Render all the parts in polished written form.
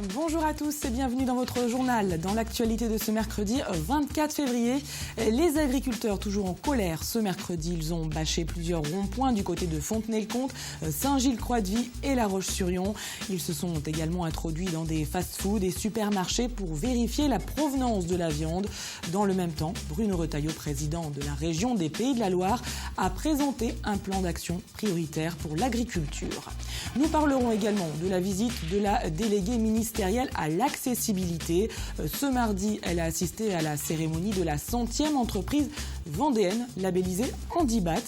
Bonjour à tous et bienvenue dans votre journal. Dans l'actualité de ce mercredi 24 février, les agriculteurs toujours en colère. Ce mercredi, ils ont bâché plusieurs ronds-points du côté de Fontenay-le-Comte, Saint-Gilles-Croix-de-Vie et La Roche-sur-Yon. Ils se sont également introduits dans des fast-foods et supermarchés pour vérifier la provenance de la viande. Dans le même temps, Bruno Retailleau, président de la région des Pays de la Loire, a présenté un plan d'action prioritaire pour l'agriculture. Nous parlerons également de la visite de la déléguée ministérielle à l'accessibilité. Ce mardi, elle a assisté à la cérémonie de la 100e entreprise vendéenne labellisée Handibat,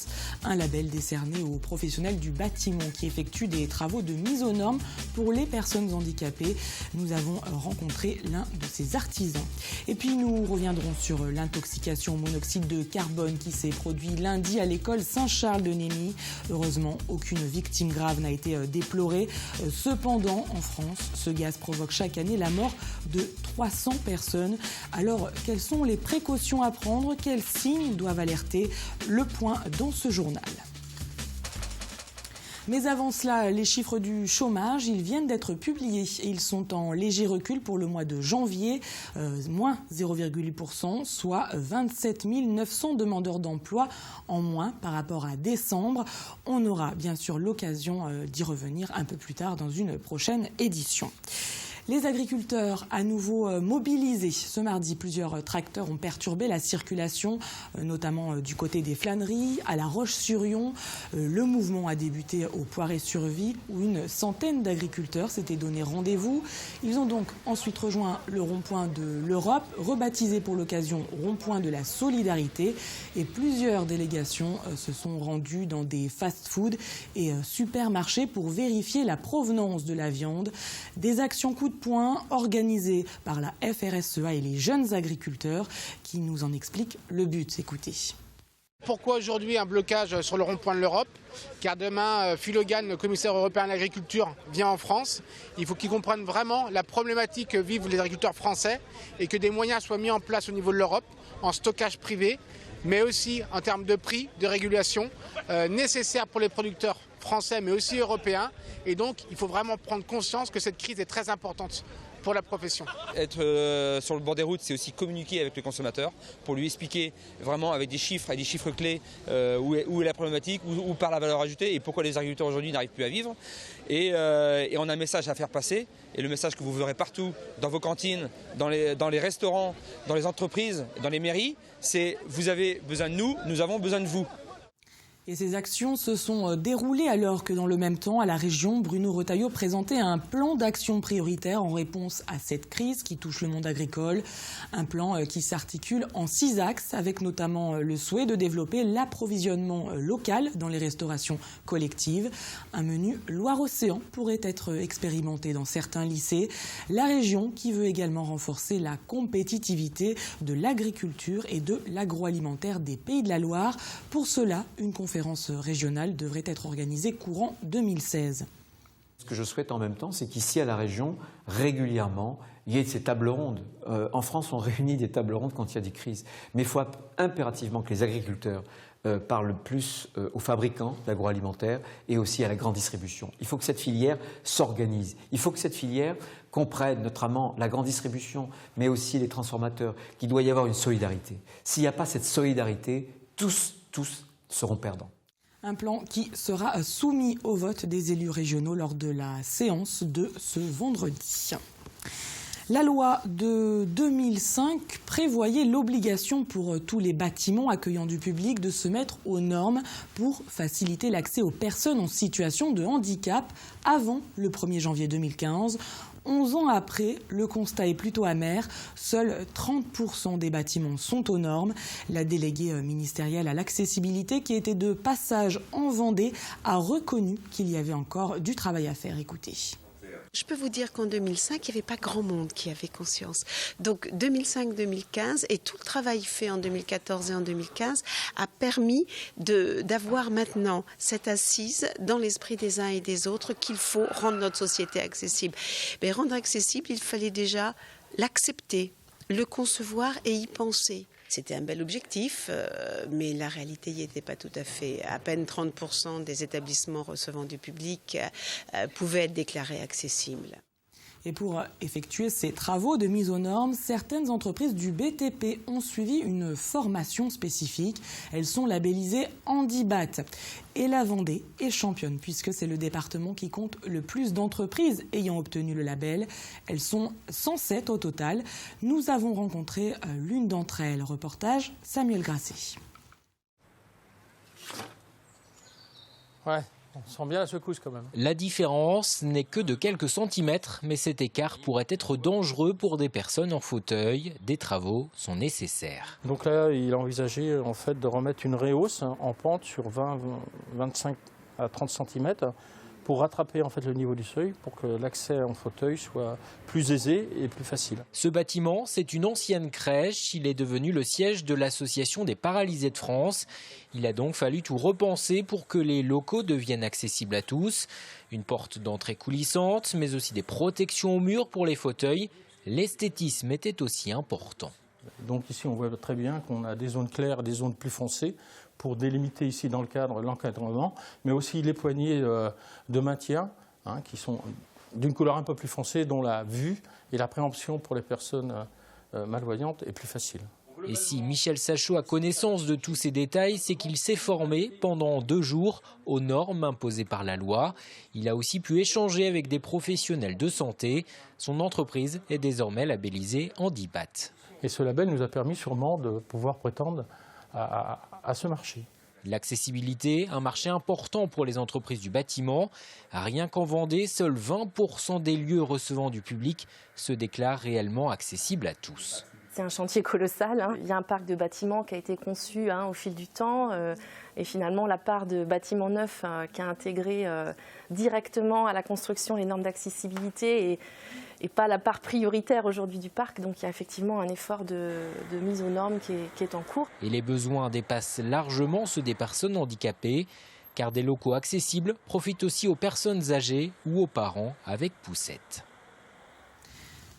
un label décerné aux professionnels du bâtiment qui effectuent des travaux de mise aux normes pour les personnes handicapées. Nous avons rencontré l'un de ces artisans. Et puis nous reviendrons sur l'intoxication au monoxyde de carbone qui s'est produite lundi à l'école Saint-Charles-de-Némy. Heureusement, aucune victime grave n'a été déplorée. Cependant, en France, ce gaz provoque chaque année la mort de 300 personnes. Alors, quelles sont les précautions à prendre? Quels signes doivent alerter? Le point dans ce journal. Mais avant cela, les chiffres du chômage, ils viennent d'être publiés et ils sont en léger recul pour le mois de janvier, moins 0,8%, soit 27 900 demandeurs d'emploi en moins par rapport à décembre. On aura bien sûr l'occasion d'y revenir un peu plus tard dans une prochaine édition. Les agriculteurs à nouveau mobilisés. Ce mardi, plusieurs tracteurs ont perturbé la circulation, notamment du côté des Flâneries, à La Roche-sur-Yon. Le mouvement a débuté au Poiré-sur-Vie, où une centaine d'agriculteurs s'étaient donné rendez-vous. Ils ont donc ensuite rejoint le rond-point de l'Europe, rebaptisé pour l'occasion rond-point de la solidarité. Et plusieurs délégations se sont rendues dans des fast-foods et supermarchés pour vérifier la provenance de la viande. Des actions coup de poing organisé par la FRSEA et les jeunes agriculteurs qui nous en expliquent le but. Écoutez. Pourquoi aujourd'hui un blocage sur le rond-point de l'Europe? Car demain, Phil Hogan, le commissaire européen à l'agriculture, vient en France. Il faut qu'ils comprennent vraiment la problématique que vivent les agriculteurs français et que des moyens soient mis en place au niveau de l'Europe, en stockage privé, mais aussi en termes de prix, de régulation, nécessaires pour les producteurs français mais aussi européens. Et donc il faut vraiment prendre conscience que cette crise est très importante pour la profession. Être sur le bord des routes, c'est aussi communiquer avec le consommateur pour lui expliquer vraiment avec des chiffres et des chiffres clés où est la problématique, où part la valeur ajoutée et pourquoi les agriculteurs aujourd'hui n'arrivent plus à vivre. Et on a un message à faire passer. Et le message que vous verrez partout, dans vos cantines, dans les restaurants, dans les entreprises, dans les mairies, c'est vous avez besoin de nous, nous avons besoin de vous. Et ces actions se sont déroulées alors que dans le même temps, à la région, Bruno Retailleau présentait un plan d'action prioritaire en réponse à cette crise qui touche le monde agricole. Un plan qui s'articule en 6 axes avec notamment le souhait de développer l'approvisionnement local dans les restaurations collectives. Un menu Loire-Océan pourrait être expérimenté dans certains lycées. La région qui veut également renforcer la compétitivité de l'agriculture et de l'agroalimentaire des Pays de la Loire. Pour cela, une conférence régionale devrait être organisée courant 2016. Ce que je souhaite en même temps, c'est qu'ici à la région, régulièrement, il y ait ces tables rondes. En France, on réunit des tables rondes quand il y a des crises. Mais il faut impérativement que les agriculteurs parlent plus aux fabricants d'agroalimentaire et aussi à la grande distribution. Il faut que cette filière s'organise. Il faut que cette filière comprenne notamment la grande distribution, mais aussi les transformateurs, qu'il doit y avoir une solidarité. S'il n'y a pas cette solidarité, tous seront perdants. Un plan qui sera soumis au vote des élus régionaux lors de la séance de ce vendredi. La loi de 2005 prévoyait l'obligation pour tous les bâtiments accueillant du public de se mettre aux normes pour faciliter l'accès aux personnes en situation de handicap avant le 1er janvier 2015. 11 ans après, le constat est plutôt amer. Seuls 30% des bâtiments sont aux normes. La déléguée ministérielle à l'accessibilité, qui était de passage en Vendée, a reconnu qu'il y avait encore du travail à faire. Écoutez. Je peux vous dire qu'en 2005, il n'y avait pas grand monde qui avait conscience. Donc 2005-2015 et tout le travail fait en 2014 et en 2015 a permis d'avoir maintenant cette assise dans l'esprit des uns et des autres qu'il faut rendre notre société accessible. Mais rendre accessible, il fallait déjà l'accepter, le concevoir et y penser. C'était un bel objectif, mais la réalité n'y était pas tout à fait. À peine 30% des établissements recevant du public pouvaient être déclarés accessibles. Et pour effectuer ces travaux de mise aux normes, certaines entreprises du BTP ont suivi une formation spécifique. Elles sont labellisées Handibat. Et la Vendée est championne puisque c'est le département qui compte le plus d'entreprises ayant obtenu le label. Elles sont 107 au total. Nous avons rencontré l'une d'entre elles. Reportage Samuel Grasset. Ouais, on sent bien la secousse quand même. La différence n'est que de quelques centimètres, mais cet écart pourrait être dangereux pour des personnes en fauteuil. Des travaux sont nécessaires. Donc là, il a envisagé en fait de remettre une rehausse en pente sur 25 à 30 cm pour rattraper en fait le niveau du seuil, pour que l'accès en fauteuil soit plus aisé et plus facile. Ce bâtiment, c'est une ancienne crèche. Il est devenu le siège de l'Association des paralysés de France. Il a donc fallu tout repenser pour que les locaux deviennent accessibles à tous. Une porte d'entrée coulissante, mais aussi des protections aux murs pour les fauteuils. L'esthétisme était aussi important. Donc ici, on voit très bien qu'on a des zones claires et des zones plus foncées pour délimiter ici dans le cadre l'encadrement, mais aussi les poignées de maintien qui sont d'une couleur un peu plus foncée, dont la vue et la préemption pour les personnes malvoyantes est plus facile. Et si Michel Sachot a connaissance de tous ces détails, c'est qu'il s'est formé pendant 2 jours aux normes imposées par la loi. Il a aussi pu échanger avec des professionnels de santé. Son entreprise est désormais labellisée Handibat. Et ce label nous a permis sûrement de pouvoir prétendre à ce marché. L'accessibilité, un marché important pour les entreprises du bâtiment. Rien qu'en Vendée, seuls 20% des lieux recevant du public se déclarent réellement accessibles à tous. C'est un chantier colossal. Il y a un parc de bâtiments qui a été conçu au fil du temps. Et finalement, la part de bâtiments neufs qui a intégré directement à la construction les normes d'accessibilité et pas la part prioritaire aujourd'hui du parc. Donc il y a effectivement un effort de mise aux normes qui est en cours. Et les besoins dépassent largement ceux des personnes handicapées, car des locaux accessibles profitent aussi aux personnes âgées ou aux parents avec poussette.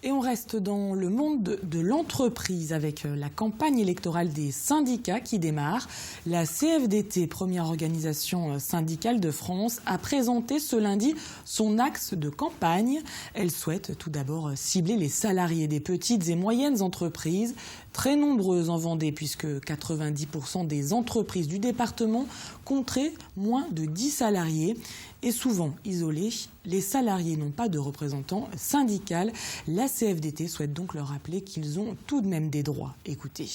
Et on reste dans le monde de l'entreprise avec la campagne électorale des syndicats qui démarre. La CFDT, première organisation syndicale de France, a présenté ce lundi son axe de campagne. Elle souhaite tout d'abord cibler les salariés des petites et moyennes entreprises, très nombreuses en Vendée puisque 90% des entreprises du département compteraient moins de 10 salariés. Et souvent isolés, les salariés n'ont pas de représentant syndical. La CFDT souhaite donc leur rappeler qu'ils ont tout de même des droits. Écoutez.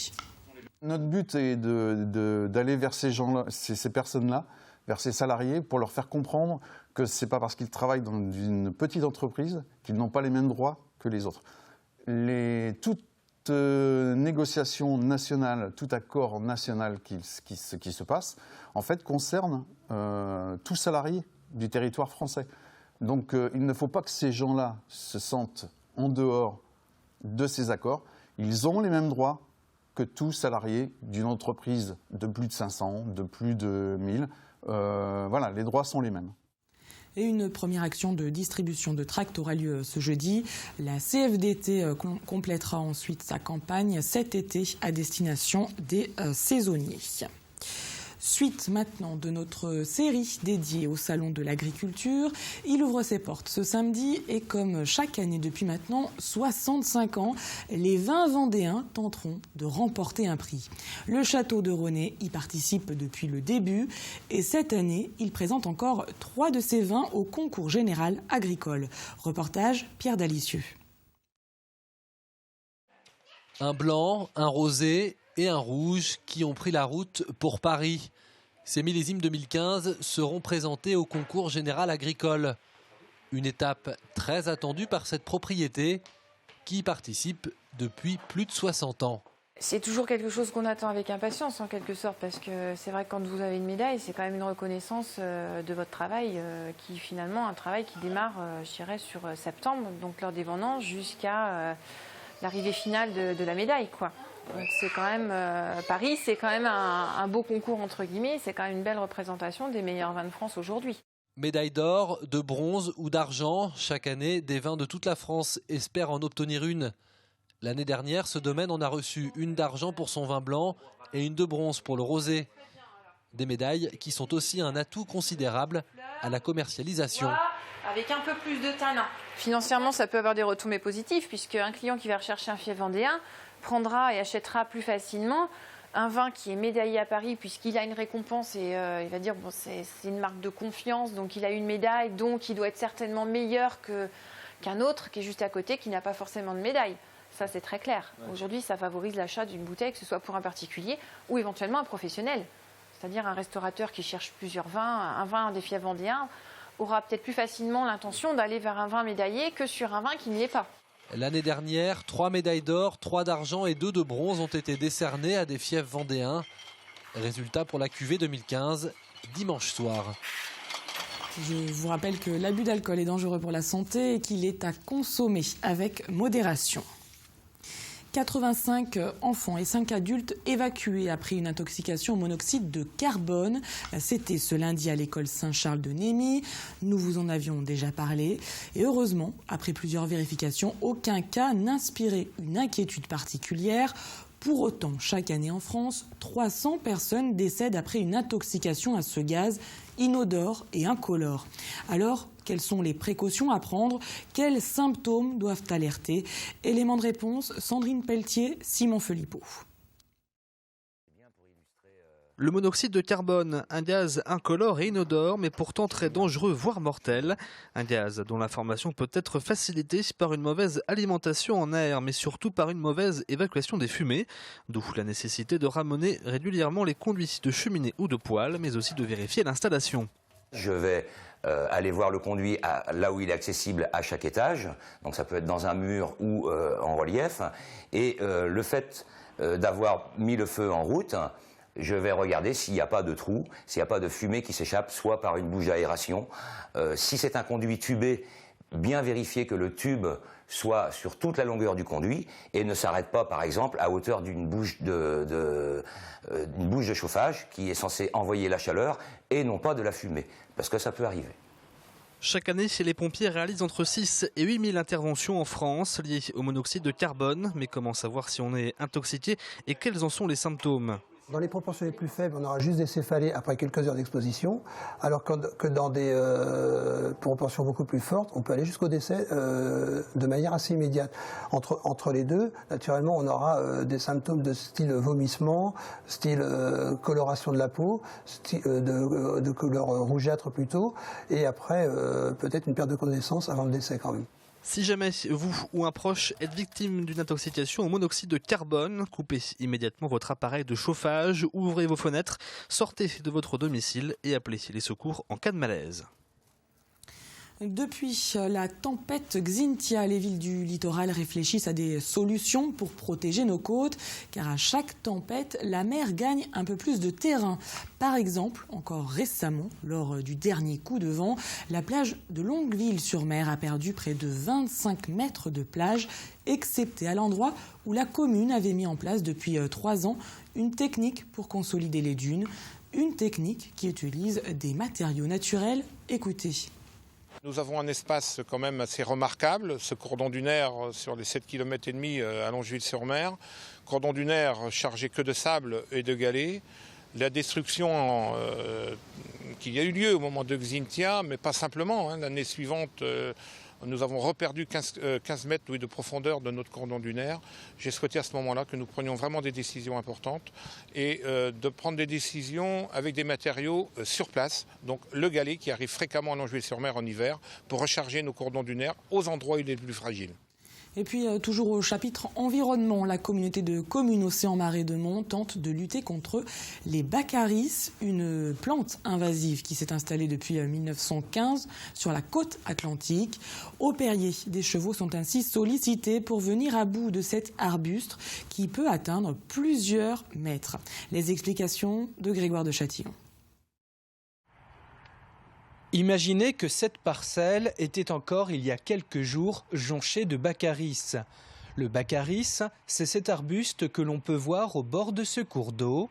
Notre but est d'aller vers ces gens-là, ces personnes-là, vers ces salariés, pour leur faire comprendre que ce n'est pas parce qu'ils travaillent dans une petite entreprise qu'ils n'ont pas les mêmes droits que les autres. Toute négociation nationale, tout accord national qui se passe, en fait, concerne tout salarié du territoire français. Donc il ne faut pas que ces gens-là se sentent en dehors de ces accords. Ils ont les mêmes droits que tout salarié d'une entreprise de plus de 500, de plus de 1000. Voilà, les droits sont les mêmes. Et une première action de distribution de tracts aura lieu ce jeudi. La CFDT complétera ensuite sa campagne cet été à destination des saisonniers. Suite maintenant de notre série dédiée au Salon de l'Agriculture. Il ouvre ses portes ce samedi et comme chaque année depuis maintenant 65 ans, les vins vendéens tenteront de remporter un prix. Le château de Rosnay y participe depuis le début et cette année, il présente encore 3 de ses vins au concours général agricole. Reportage Pierre Dalicieux. Un blanc, un rosé et un rouge qui ont pris la route pour Paris. Ces millésimes 2015 seront présentés au concours général agricole. Une étape très attendue par cette propriété qui y participe depuis plus de 60 ans. C'est toujours quelque chose qu'on attend avec impatience en quelque sorte parce que c'est vrai que quand vous avez une médaille, c'est quand même une reconnaissance de votre travail qui finalement un travail qui démarre, je dirais, sur septembre, donc lors des vendanges jusqu'à l'arrivée finale de la médaille, quoi. Donc c'est quand même Paris, c'est quand même un beau concours entre guillemets, c'est quand même une belle représentation des meilleurs vins de France aujourd'hui. Médaille d'or, de bronze ou d'argent, chaque année, des vins de toute la France espèrent en obtenir une. L'année dernière, ce domaine en a reçu une d'argent pour son vin blanc et une de bronze pour le rosé. Des médailles qui sont aussi un atout considérable à la commercialisation. avec un peu plus de tanin. Financièrement, ça peut avoir des retombées positives, puisque un client qui va rechercher un fief vendéen prendra et achètera plus facilement un vin qui est médaillé à Paris, puisqu'il a une récompense et il va dire bon, c'est une marque de confiance, donc il a une médaille, donc il doit être certainement meilleur qu'un autre qui est juste à côté, qui n'a pas forcément de médaille. Ça, c'est très clair. Ouais. Aujourd'hui, ça favorise l'achat d'une bouteille, que ce soit pour un particulier ou éventuellement un professionnel. C'est-à-dire un restaurateur qui cherche plusieurs vins, un vin des fiefs vendéens, aura peut-être plus facilement l'intention d'aller vers un vin médaillé que sur un vin qui ne l'est pas. L'année dernière, 3 médailles d'or, 3 d'argent et 2 de bronze ont été décernées à des fiefs vendéens. Résultat pour la cuvée 2015, dimanche soir. Je vous rappelle que l'abus d'alcool est dangereux pour la santé et qu'il est à consommer avec modération. 85 enfants et 5 adultes évacués après une intoxication au monoxyde de carbone. C'était ce lundi à l'école Saint-Charles de Némy. Nous vous en avions déjà parlé. Et heureusement, après plusieurs vérifications, aucun cas n'inspirait une inquiétude particulière. Pour autant, chaque année en France, 300 personnes décèdent après une intoxication à ce gaz inodore et incolore. Alors, quelles sont les précautions à prendre? Quels symptômes doivent alerter? Élément de réponse, Sandrine Pelletier, Simon Philippot. Le monoxyde de carbone, un gaz incolore et inodore, mais pourtant très dangereux, voire mortel. Un gaz dont la formation peut être facilitée par une mauvaise alimentation en air, mais surtout par une mauvaise évacuation des fumées. D'où la nécessité de ramener régulièrement les conduits de cheminée ou de poêle, mais aussi de vérifier l'installation. Je vais aller voir le conduit là où il est accessible à chaque étage, donc ça peut être dans un mur ou en relief, et le fait d'avoir mis le feu en route, je vais regarder s'il n'y a pas de trou, s'il n'y a pas de fumée qui s'échappe, soit par une bouche d'aération. Si c'est un conduit tubé, bien vérifier que le tube soit sur toute la longueur du conduit et ne s'arrête pas, par exemple, à hauteur d'une bouche de chauffage qui est censée envoyer la chaleur et non pas de la fumée, parce que ça peut arriver. Chaque année, les pompiers réalisent entre 6 et 8 000 interventions en France liées au monoxyde de carbone. Mais comment savoir si on est intoxiqué et quels en sont les symptômes ? Dans les proportions les plus faibles, on aura juste des céphalées après quelques heures d'exposition, alors que dans des proportions beaucoup plus fortes, on peut aller jusqu'au décès de manière assez immédiate. Entre les deux, naturellement, on aura des symptômes de style vomissement, style coloration de la peau, style de couleur rougeâtre plutôt, et après peut-être une perte de connaissance avant le décès quand même. Si jamais vous ou un proche êtes victime d'une intoxication au monoxyde de carbone, coupez immédiatement votre appareil de chauffage, ouvrez vos fenêtres, sortez de votre domicile et appelez les secours en cas de malaise. Depuis la tempête Xynthia, les villes du littoral réfléchissent à des solutions pour protéger nos côtes, car à chaque tempête, la mer gagne un peu plus de terrain. Par exemple, encore récemment, lors du dernier coup de vent, la plage de Longueville-sur-Mer a perdu près de 25 mètres de plage, excepté à l'endroit où la commune avait mis en place depuis 3 ans une technique pour consolider les dunes, une technique qui utilise des matériaux naturels. Écoutez. Nous avons un espace quand même assez remarquable, ce cordon dunaire sur les 7,5 km à Longeville-sur-Mer. Cordon dunaire chargé que de sable et de galets. La destruction qui a eu lieu au moment de Xynthia, mais pas simplement. L'année suivante, nous avons reperdu 15 mètres de profondeur de notre cordon dunaire. J'ai souhaité à ce moment-là que nous prenions vraiment des décisions importantes et de prendre des décisions avec des matériaux sur place. Donc le galet qui arrive fréquemment à Longeville-sur-Mer en hiver pour recharger nos cordons dunaires aux endroits où il est le plus fragile. Et puis, toujours au chapitre environnement, la communauté de communes Océan-Marais de Mont tente de lutter contre les baccaris, une plante invasive qui s'est installée depuis 1915 sur la côte atlantique. Au Perrier, des chevaux sont ainsi sollicités pour venir à bout de cet arbuste qui peut atteindre plusieurs mètres. Les explications de Grégoire de Châtillon. Imaginez que cette parcelle était encore il y a quelques jours jonchée de baccaris. Le baccaris, c'est cet arbuste que l'on peut voir au bord de ce cours d'eau.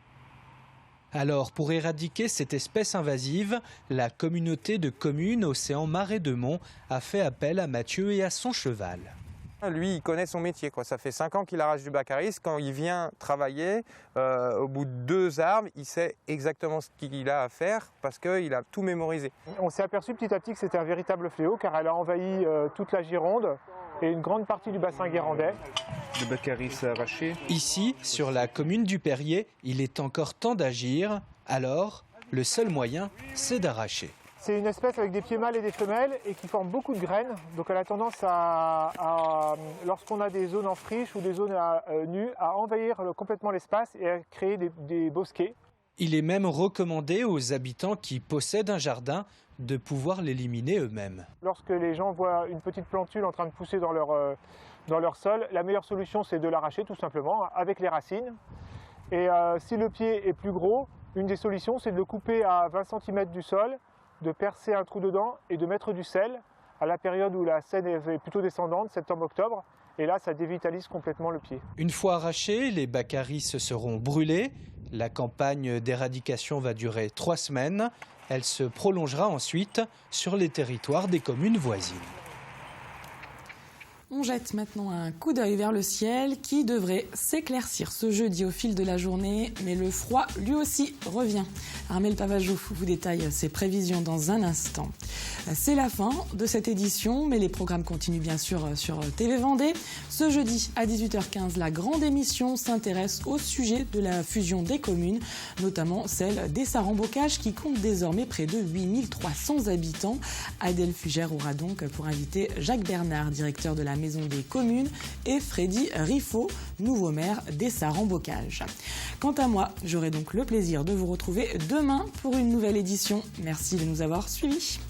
Alors, pour éradiquer cette espèce invasive, la communauté de communes Océan-Marais de Mont a fait appel à Mathieu et à son cheval. Lui, il connaît son métier, quoi. Ça fait 5 ans qu'il arrache du baccaris. Quand il vient travailler, au bout de 2 arbres, il sait exactement ce qu'il a à faire parce qu'il a tout mémorisé. On s'est aperçu petit à petit que c'était un véritable fléau car elle a envahi toute la Gironde et une grande partie du bassin guérandais. Le baccaris arraché. Ici, sur la commune du Perrier, il est encore temps d'agir. Alors, le seul moyen, c'est d'arracher. C'est une espèce avec des pieds mâles et des femelles et qui forme beaucoup de graines. Donc elle a tendance à lorsqu'on a des zones en friche ou des zones nues, à envahir complètement l'espace et à créer des bosquets. Il est même recommandé aux habitants qui possèdent un jardin de pouvoir l'éliminer eux-mêmes. Lorsque les gens voient une petite plantule en train de pousser dans leur sol, la meilleure solution c'est de l'arracher tout simplement avec les racines. Et si le pied est plus gros, une des solutions c'est de le couper à 20 cm du sol, de percer un trou dedans et de mettre du sel à la période où la Seine est plutôt descendante, septembre-octobre, et là ça dévitalise complètement le pied. Une fois arrachés, les baccaris seront brûlés. La campagne d'éradication va durer 3 semaines. Elle se prolongera ensuite sur les territoires des communes voisines. On jette maintenant un coup d'œil vers le ciel qui devrait s'éclaircir ce jeudi au fil de la journée, mais le froid lui aussi revient. Armelle Pavajou vous détaille ses prévisions dans un instant. C'est la fin de cette édition, mais les programmes continuent bien sûr sur TV Vendée. Ce jeudi à 18h15, la grande émission s'intéresse au sujet de la fusion des communes, notamment celle d'Essarts-en-Bocage qui compte désormais près de 8300 habitants. Adèle Fugère aura donc pour invité Jacques Bernard, directeur de la Maison des communes, et Freddy Riffaut, nouveau maire d'Essarts-en-Bocage. Quant à moi, j'aurai donc le plaisir de vous retrouver demain pour une nouvelle édition. Merci de nous avoir suivis.